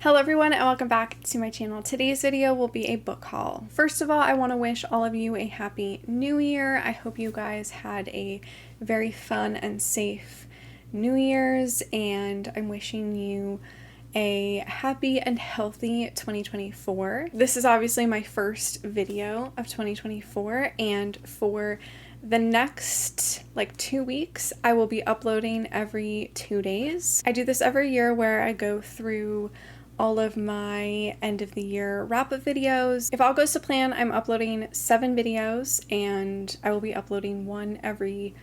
Hello everyone and welcome back to my channel. Today's video will be a book haul. First of all, I want to wish all of you a happy new year. I hope you guys had a very fun and safe New Year's, and I'm wishing you a happy and healthy 2024. This is obviously my first video of 2024, and for the next 2 weeks I will be uploading every 2 days. I do this every year where I go through all of my end of the year wrap-up videos. If all goes to plan, I'm uploading 7 videos and I will be uploading one every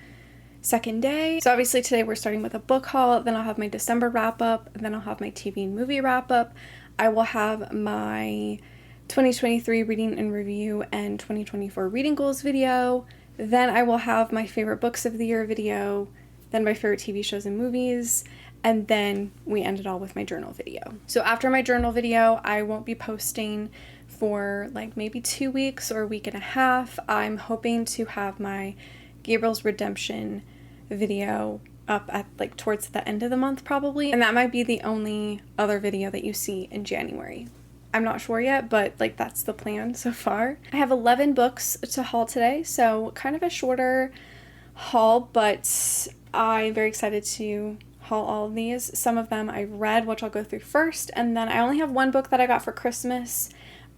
second day. So obviously today we're starting with a book haul, then I'll have my December wrap-up, then I'll have my TV and movie wrap-up. I will have my 2023 reading and review and 2024 reading goals video. Then I will have my favorite books of the year video, then my favorite TV shows and movies, and then we end it all with my journal video. So after my journal video, I won't be posting for maybe 2 weeks or a week and a half. I'm hoping to have my Gabriel's Redemption video up at towards the end of the month probably, and that might be the only other video that you see in January. I'm not sure yet, but that's the plan so far. I have 11 books to haul today, so kind of a shorter haul, but I'm very excited to haul all of these. Some of them I've read, which I'll go through first, and then I only have one book that I got for Christmas,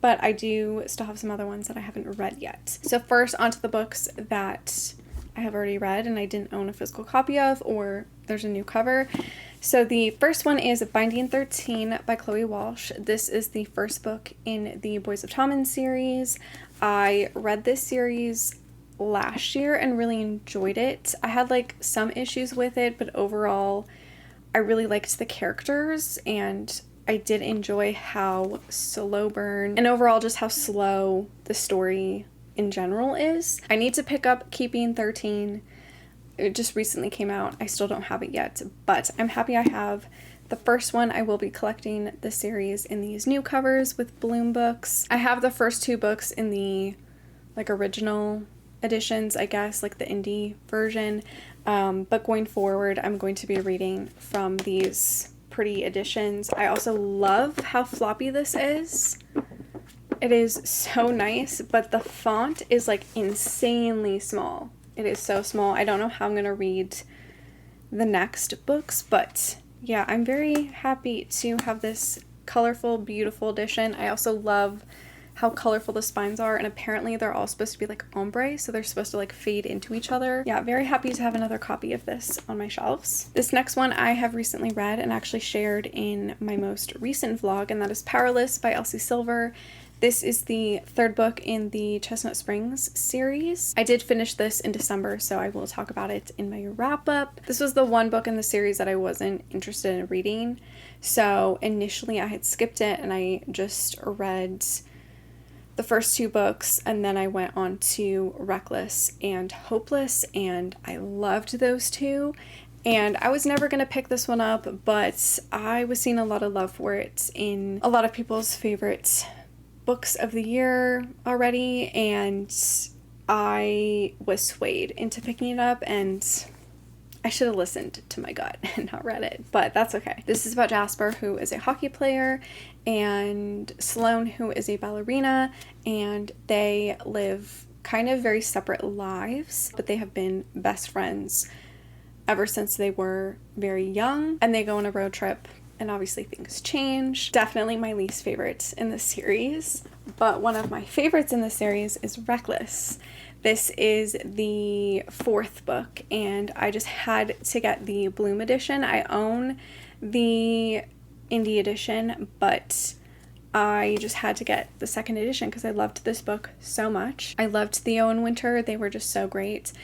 but I do still have some other ones that I haven't read yet. So first, onto the books that I have already read and I didn't own a physical copy of, or there's a new cover. So the first one is Binding 13 by Chloe Walsh. This is the first book in the Boys of Tommen series. I read this series last year and really enjoyed it. I had some issues with it, but overall I really liked the characters, and I did enjoy how slow burn and overall just how slow the story in general is. I need to pick up Keeping 13. It just recently came out. I still don't have it yet, but I'm happy I have the first one. I will be collecting the series in these new covers with Bloom Books. I have the first 2 books in the original editions, I guess, the indie version, but going forward I'm going to be reading from these pretty editions. I also love how floppy this is. It is so nice, but the font is insanely small. It is so small. I don't know how I'm gonna read the next books, but yeah, I'm very happy to have this colorful, beautiful edition. I also love how colorful the spines are, and apparently they're all supposed to be ombre, so they're supposed to fade into each other. Yeah, very happy to have another copy of this on my shelves. This next one I have recently read and actually shared in my most recent vlog, and that is Powerless by Elsie Silver. This is the 3rd book in the Chestnut Springs series. I did finish this in December, so I will talk about it in my wrap-up. This was the one book in the series that I wasn't interested in reading, so initially I had skipped it and I just read the first 2 books, and then I went on to Reckless and Hopeless, and I loved those 2. And I was never going to pick this one up, but I was seeing a lot of love for it in a lot of people's favorite books of the year already, and I was swayed into picking it up, and I should have listened to my gut and not read it, but that's okay. This is about Jasper, who is a hockey player, and Sloane, who is a ballerina, and they live kind of very separate lives, but they have been best friends ever since they were very young, and they go on a road trip, and obviously things change. Definitely my least favorite in the series, but one of my favorites in the series is Reckless. This is the 4th book, and I just had to get the Bloom edition. I own the indie edition, but I just had to get the 2nd edition because I loved this book so much. I loved Theo and Winter. They were just so great.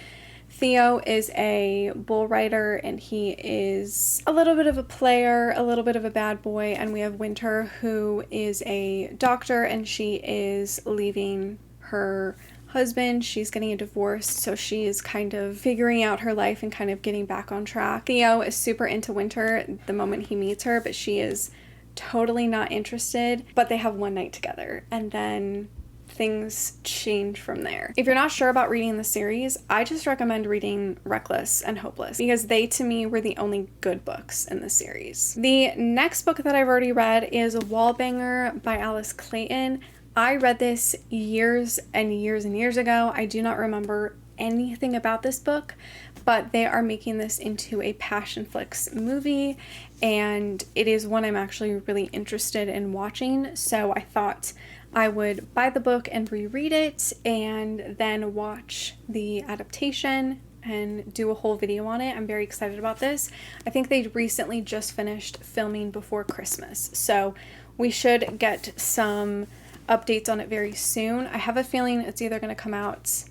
Theo is a bull rider, and he is a little bit of a player, a little bit of a bad boy, and we have Winter, who is a doctor, and she is leaving her husband. She's getting a divorce, so she is kind of figuring out her life and kind of getting back on track. Theo is super into Winter the moment he meets her, but she is totally not interested, but they have one night together, and then things change from there. If you're not sure about reading the series, I just recommend reading Reckless and Hopeless because they, to me, were the only good books in the series. The next book that I've already read is Wallbanger by Alice Clayton. I read this years and years and years ago. I do not remember anything about this book, but they are making this into a Passionflix movie, and it is one I'm actually really interested in watching, so I thought I would buy the book and reread it and then watch the adaptation and do a whole video on it. I'm very excited about this. I think they recently just finished filming before Christmas, so we should get some updates on it very soon. I have a feeling it's either going to come out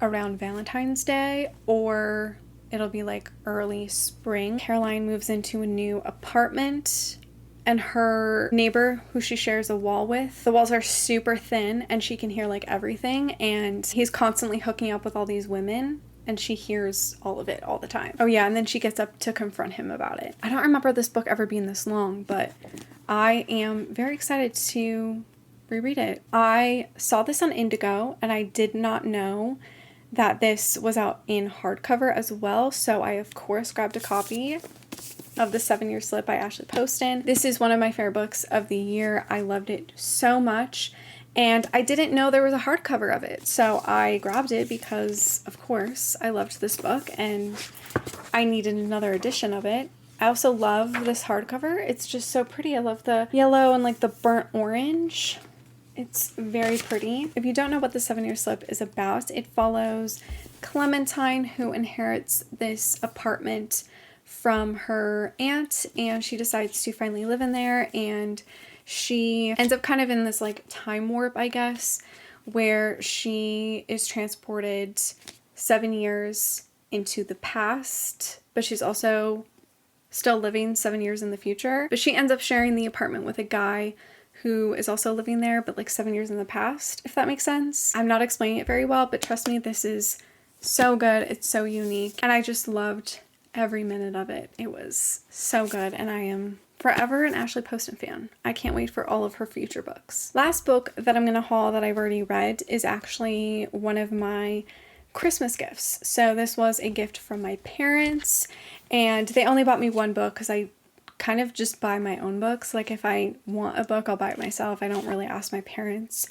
around Valentine's Day or it'll be like early spring. Caroline moves into a new apartment, and her neighbor, who she shares a wall with, the walls are super thin and she can hear like everything, and he's constantly hooking up with all these women and she hears all of it all the time. Oh yeah, and then she gets up to confront him about it. I don't remember this book ever being this long, but I am very excited to reread it. I saw this on Indigo and I did not know that this was out in hardcover as well, so I of course grabbed a copy of The 7-Year Slip by Ashley Poston. This is one of my favorite books of the year. I loved it so much, and I didn't know there was a hardcover of it, so I grabbed it because of course I loved this book and I needed another edition of it. I also love this hardcover. It's just so pretty. I love the yellow and like the burnt orange. It's very pretty. If you don't know what The 7-Year Slip is about, it follows Clementine, who inherits this apartment from her aunt, and she decides to finally live in there, and she ends up kind of in this like time warp, I guess, where she is transported 7 years into the past, but she's also still living 7 years in the future. But she ends up sharing the apartment with a guy who is also living there, but like 7 years in the past, if that makes sense. I'm not explaining it very well, but trust me, this is so good. It's so unique, and I just loved every minute of it. It was so good, and I am forever an Ashley Poston fan. I can't wait for all of her future books. Last book that I'm gonna haul that I've already read is actually one of my Christmas gifts. So this was a gift from my parents, and they only bought me one book because I kind of just buy my own books. Like if I want a book, I'll buy it myself. I don't really ask my parents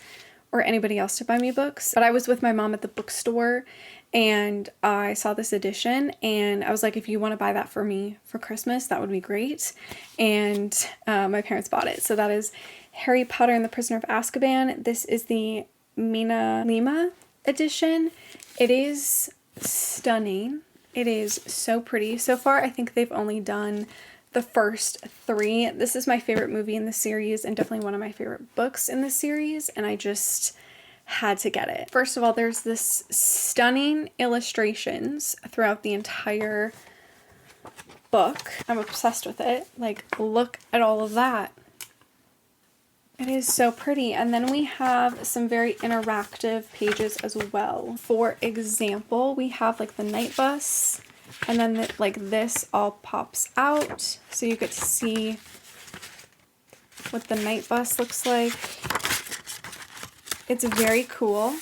or anybody else to buy me books. But I was with my mom at the bookstore and I saw this edition and I was like, if you want to buy that for me for Christmas, that would be great. And my parents bought it. So that is Harry Potter and the Prisoner of Azkaban. This is the Mina Lima edition. It is stunning. It is so pretty. So far, I think they've only done the first 3. This is my favorite movie in the series and definitely one of my favorite books in the series, and I just had to get it. First of all, there's this stunning illustrations throughout the entire book. I'm obsessed with it. Like, look at all of that. It is so pretty. And then we have some very interactive pages as well. For example, we have like the night bus, and then like this all pops out, so you get to see what the night bus looks like. It's very cool.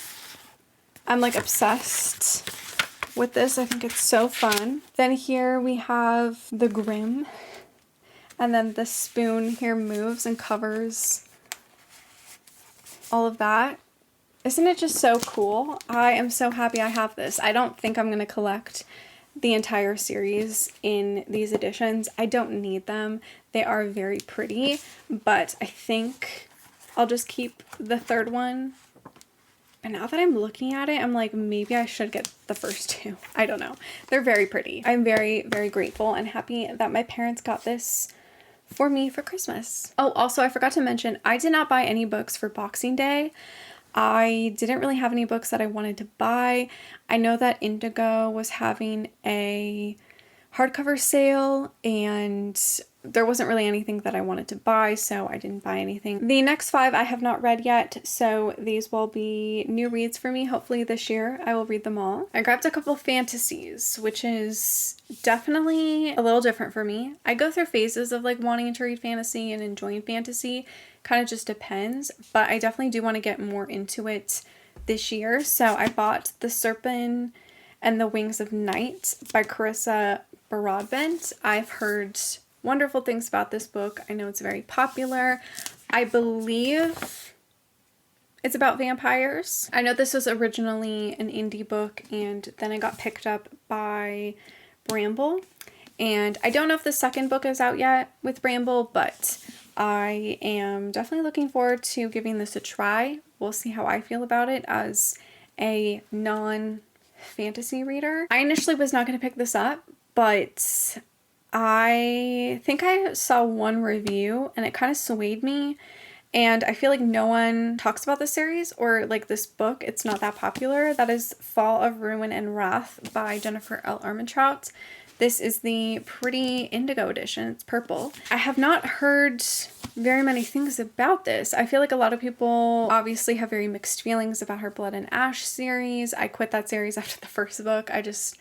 I'm like obsessed with this. I think it's so fun. Then here we have the Grim, and then the spoon here moves and covers all of that. Isn't it just so cool? I am so happy I have this. I don't think I'm going to collect the entire series in these editions. I don't need them. They are very pretty, but I think I'll just keep the 3rd one. And now that I'm looking at it, I'm like, maybe I should get the first 2. I don't know. They're very pretty. I'm very, very grateful and happy that my parents got this for me for Christmas. Oh, also I forgot to mention, I did not buy any books for Boxing Day. I didn't really have any books that I wanted to buy. I know that Indigo was having a hardcover sale, and there wasn't really anything that I wanted to buy, so I didn't buy anything. The next 5 I have not read yet, so these will be new reads for me. Hopefully this year I will read them all. I grabbed a couple fantasies, which is definitely a little different for me. I go through phases of like wanting to read fantasy and enjoying fantasy. Kind of just depends, but I definitely do want to get more into it this year. So I bought The Serpent and the Wings of Night by Carissa Broadbent. I've heard wonderful things about this book. I know it's very popular. I believe it's about vampires. I know this was originally an indie book and then it got picked up by Bramble. And I don't know if the second book is out yet with Bramble, but I am definitely looking forward to giving this a try. We'll see how I feel about it as a non-fantasy reader. I initially was not going to pick this up, but I think I saw one review and it kind of swayed me, and I feel like no one talks about this series or like this book. It's not that popular. That is Fall of Ruin and Wrath by Jennifer L. Armentrout. This is the pretty indigo edition. It's purple. I have not heard very many things about this. I feel like a lot of people obviously have very mixed feelings about her Blood and Ash series. I quit that series after the first book. I just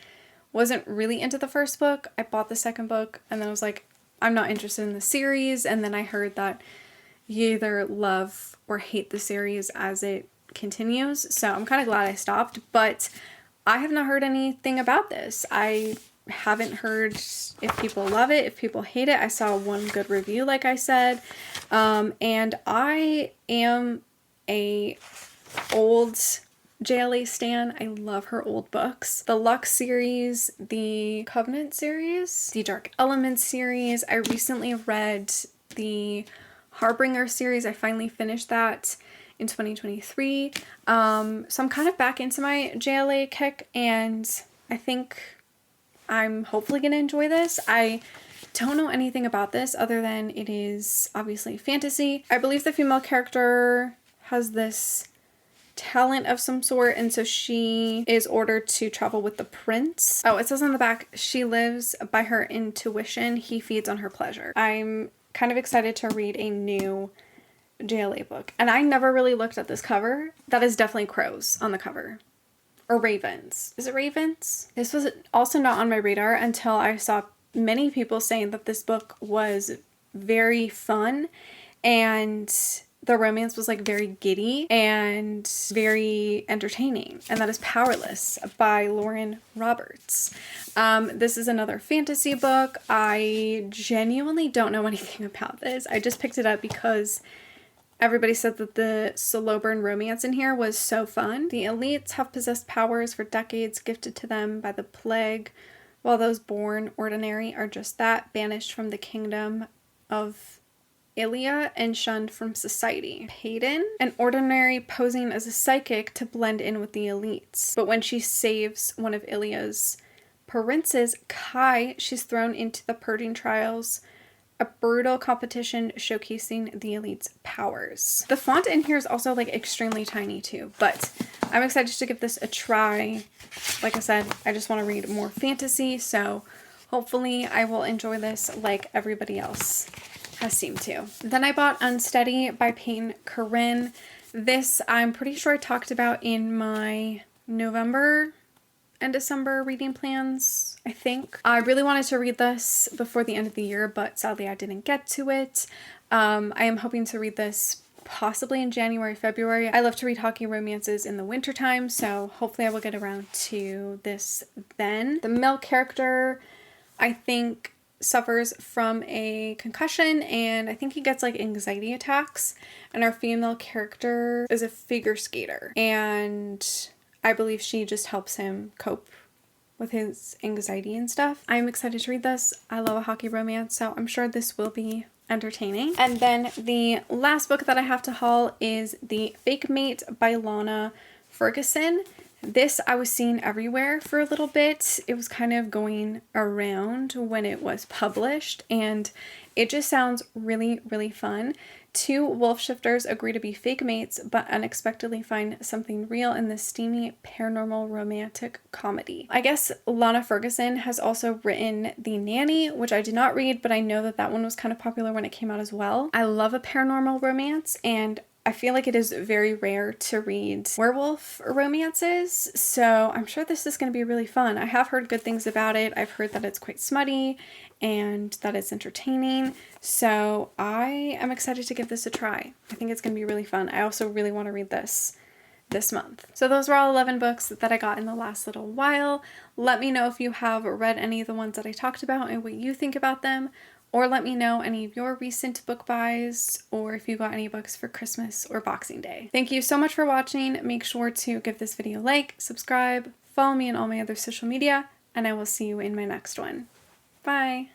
wasn't really into the first book. I bought the second book and then I was like, I'm not interested in the series. And then I heard that you either love or hate the series as it continues. So I'm kind of glad I stopped, but I have not heard anything about this. I haven't heard if people love it, if people hate it. I saw one good review, like I said. And I am a old JLA stan. I love her old books. The Lux series, the Covenant series, the Dark Elements series. I recently read the Harbinger series. I finally finished that in 2023. So I'm kind of back into my JLA kick, and I think I'm hopefully going to enjoy this. I don't know anything about this other than it is obviously fantasy. I believe the female character has this talent of some sort, and so she is ordered to travel with the prince. Oh, it says on the back, she lives by her intuition, he feeds on her pleasure. I'm kind of excited to read a new JLA book, and I never really looked at this cover. That is definitely crows on the cover. Or ravens. Is it ravens? This was also not on my radar until I saw many people saying that this book was very fun and the romance was like very giddy and very entertaining, and that is Powerless by Lauren Roberts. This is another fantasy book. I genuinely don't know anything about this. I just picked it up because everybody said that the slow burn romance in here was so fun. The elites have possessed powers for decades gifted to them by the plague, while those born ordinary are just that, banished from the kingdom of Ilia and shunned from society. Hayden, an ordinary posing as a psychic to blend in with the elites. But when she saves one of Ilia's princes, Kai, she's thrown into the purging trials, a brutal competition showcasing the elite's powers. The font in here is also like extremely tiny too, but I'm excited to give this a try. Like I said, I just want to read more fantasy, so hopefully I will enjoy this like everybody else has seemed to. Then I bought Unsteady by Payne Corinne. This I'm pretty sure I talked about in my November and December reading plans, I think. I really wanted to read this before the end of the year, but sadly I didn't get to it. I am hoping to read this possibly in January, February. I love to read hockey romances in the wintertime, so hopefully I will get around to this then. The male character, I think, suffers from a concussion, and I think he gets like anxiety attacks, and our female character is a figure skater, and I believe she just helps him cope with his anxiety and stuff. I'm excited to read this. I love a hockey romance, so I'm sure this will be entertaining. And then the last book that I have to haul is The Fake Mate by Lana Ferguson. This I was seeing everywhere for a little bit. It was kind of going around when it was published, and it just sounds really, really fun. Two wolf shifters agree to be fake mates, but unexpectedly find something real in this steamy paranormal romantic comedy. I guess Lana Ferguson has also written The Nanny, which I did not read, but I know that that one was kind of popular when it came out as well. I love a paranormal romance, and I feel like it is very rare to read werewolf romances, so I'm sure this is going to be really fun. I have heard good things about it. I've heard that it's quite smutty and that it's entertaining, so I am excited to give this a try. I think it's going to be really fun. I also really want to read this month. So those were all 11 books that I got in the last little while. Let me know if you have read any of the ones that I talked about and what you think about them. Or let me know any of your recent book buys, or if you got any books for Christmas or Boxing Day. Thank you so much for watching. Make sure to give this video a like, subscribe, follow me on all my other social media, and I will see you in my next one. Bye!